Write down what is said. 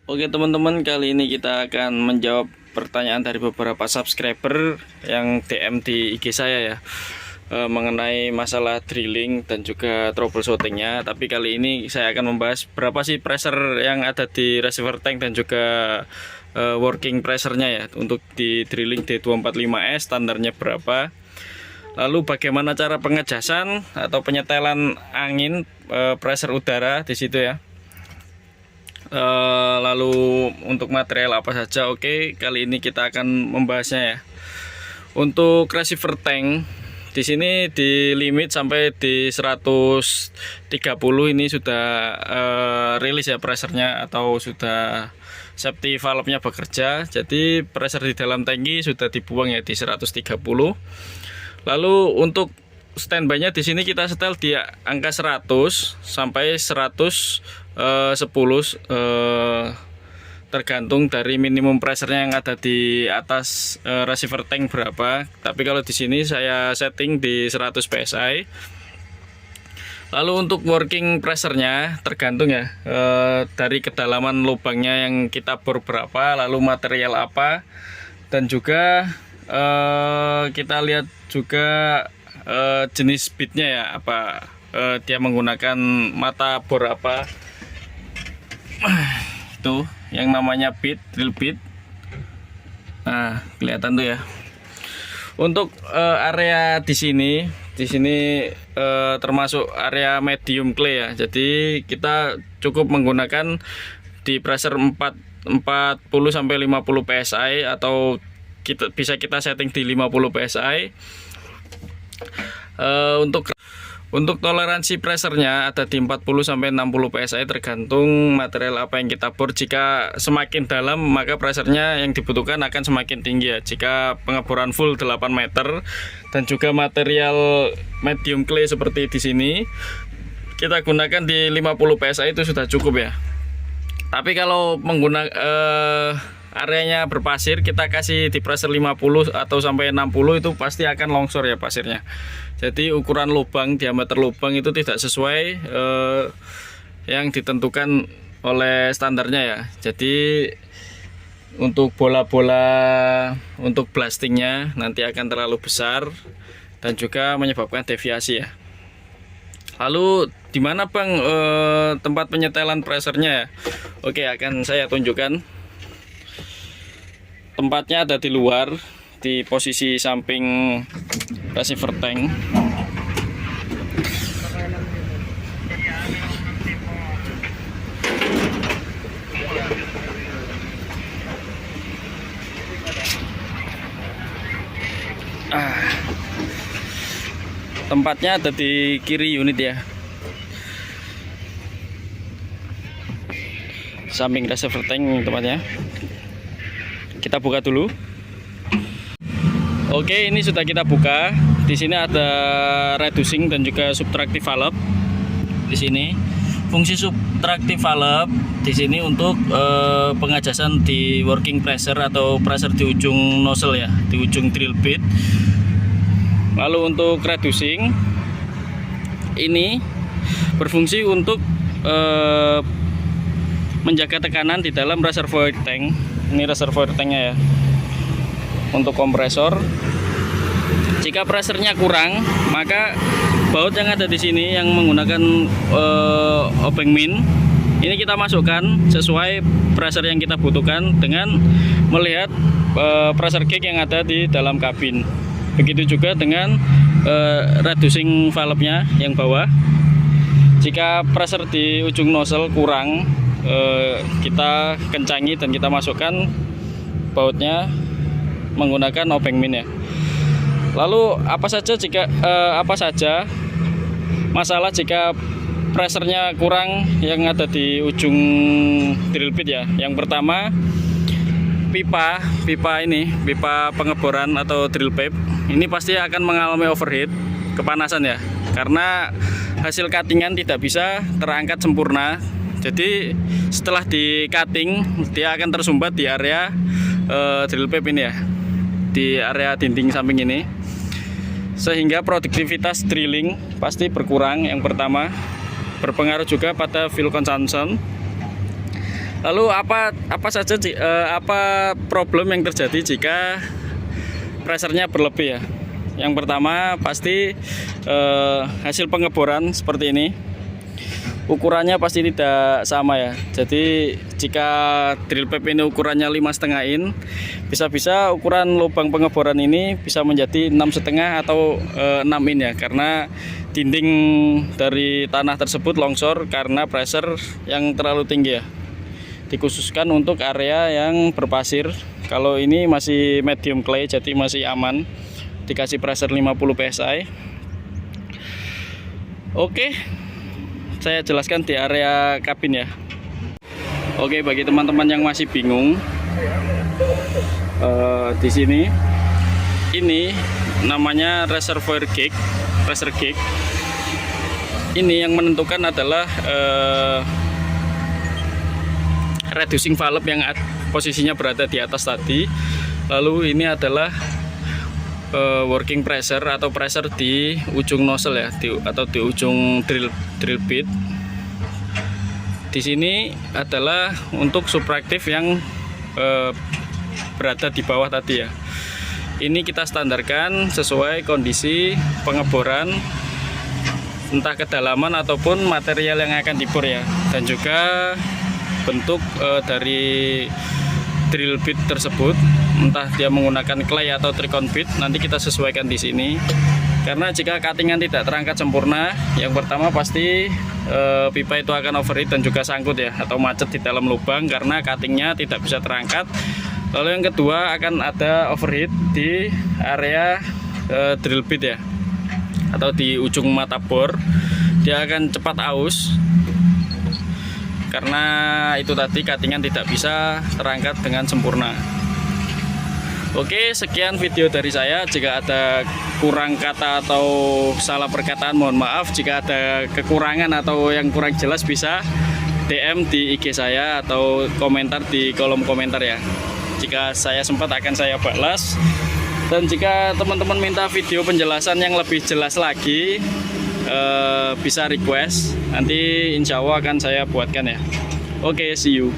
Oke teman-teman, kali ini kita akan menjawab pertanyaan dari beberapa subscriber yang DM di IG saya ya, mengenai masalah drilling dan juga troubleshootingnya. Tapi kali ini saya akan membahas berapa sih pressure yang ada di reservoir tank dan juga working pressure-nya ya. Untuk di drilling D245S standarnya berapa, lalu bagaimana cara pengejasan atau penyetelan angin, pressure udara di situ ya. Lalu untuk material apa saja. Oke, kali ini kita akan membahasnya ya. Untuk receiver tank di sini di limit sampai di 130 ini sudah rilis ya pressernya, atau sudah safety valve-nya bekerja. Jadi pressure di dalam tangki sudah dibuang ya di 130. Lalu untuk standby-nya di sini kita setel di angka 100 sampai 110, tergantung dari minimum pressure-nya yang ada di atas receiver tank berapa. Tapi kalau di sini saya setting di 100 psi. Lalu untuk working pressure-nya tergantung ya, dari kedalaman lubangnya yang kita bor berapa, lalu material apa, dan juga kita lihat juga jenis bitnya ya, apa dia menggunakan mata bor apa. Itu yang namanya bit, drill bit. Nah, kelihatan tuh ya. Untuk area di sini termasuk area medium clay ya. Jadi kita cukup menggunakan di pressure 40 sampai 50 psi, atau bisa kita setting di 50 psi. Untuk toleransi pressure-nya ada di 40 sampai 60 psi, tergantung material apa yang kita bor. Jika semakin dalam maka pressure-nya yang dibutuhkan akan semakin tinggi ya. Jika pengeboran full 8 meter dan juga material medium clay seperti di sini, kita gunakan di 50 psi itu sudah cukup ya. Tapi kalau menggunakan areanya berpasir, kita kasih di pressure 50 atau sampai 60, itu pasti akan longsor ya pasirnya. Jadi ukuran lubang, diameter lubang itu tidak sesuai yang ditentukan oleh standarnya ya. Jadi untuk bola-bola untuk blastingnya nanti akan terlalu besar dan juga menyebabkan deviasi ya. Lalu di mana Bang tempat penyetelan pressernya ya? Oke, akan saya tunjukkan. Tempatnya ada di luar, di posisi samping receiver tank. Tempatnya ada di kiri unit ya, samping receiver tank tempatnya. Kita buka dulu. Oke, ini sudah kita buka. Di sini ada reducing dan juga subtractive valve. Di sini fungsi subtractive valve di sini untuk pengajasan di working pressure atau pressure di ujung nozzle ya, di ujung drill bit. Lalu untuk reducing ini berfungsi untuk menjaga tekanan di dalam reservoir tank. Ini reservoir tanknya ya. Untuk kompresor, jika pressernya kurang, maka baut yang ada di sini yang menggunakan obeng min ini kita masukkan sesuai pressure yang kita butuhkan dengan melihat pressure gauge yang ada di dalam kabin. Begitu juga dengan reducing valve-nya yang bawah. Jika pressure di ujung nozzle kurang, kita kencangi dan kita masukkan bautnya menggunakan obeng min ya. Lalu apa saja masalah jika pressernya kurang yang ada di ujung drill bit ya. Yang pertama, pipa pengeboran atau drill pipe ini pasti akan mengalami overheat, kepanasan ya, karena hasil cuttingan tidak bisa terangkat sempurna. Jadi setelah di cutting dia akan tersumbat di area drill pipe ini ya, di area dinding samping ini, sehingga produktivitas drilling pasti berkurang. Yang pertama, berpengaruh juga pada fuel consumption. Lalu apa saja apa problem yang terjadi jika pressernya berlebih ya? Yang pertama pasti hasil pengeboran seperti ini. Ukurannya pasti tidak sama ya. Jadi jika drill pipe ini ukurannya 5,5 in, bisa-bisa ukuran lubang pengeboran ini bisa menjadi 6,5 atau 6 in ya, karena dinding dari tanah tersebut longsor karena pressure yang terlalu tinggi ya. Dikhususkan untuk area yang berpasir. Kalau ini masih medium clay, jadi masih aman. Dikasih pressure 50 psi. Oke, saya jelaskan di area kabin ya. Oke, bagi teman-teman yang masih bingung, di sini ini namanya reservoir gauge, pressure gauge. Ini yang menentukan adalah reducing valve yang posisinya berada di atas tadi. Lalu ini adalah working pressure atau pressure di ujung nozzle ya, atau di ujung drill bit. Di sini adalah untuk subtraktif yang berada di bawah tadi ya. Ini kita standarkan sesuai kondisi pengeboran, entah kedalaman ataupun material yang akan dibor ya, dan juga bentuk dari drill bit tersebut, entah dia menggunakan clay atau tricon bit, nanti kita sesuaikan di sini. Karena jika cuttingan tidak terangkat sempurna, yang pertama pasti pipa itu akan overheat dan juga sangkut ya, atau macet di dalam lubang karena cuttingnya tidak bisa terangkat. Lalu yang kedua akan ada overheat di area drill bit ya, atau di ujung mata bor. Dia akan cepat aus karena itu tadi cuttingan tidak bisa terangkat dengan sempurna. Oke, sekian video dari saya. Jika ada kurang kata atau salah perkataan, mohon maaf. Jika ada kekurangan atau yang kurang jelas, bisa DM di IG saya atau komentar di kolom komentar ya. Jika saya sempat akan saya balas. Dan jika teman-teman minta video penjelasan yang lebih jelas lagi, bisa request, nanti insya Allah akan saya buatkan ya. Oke, see you.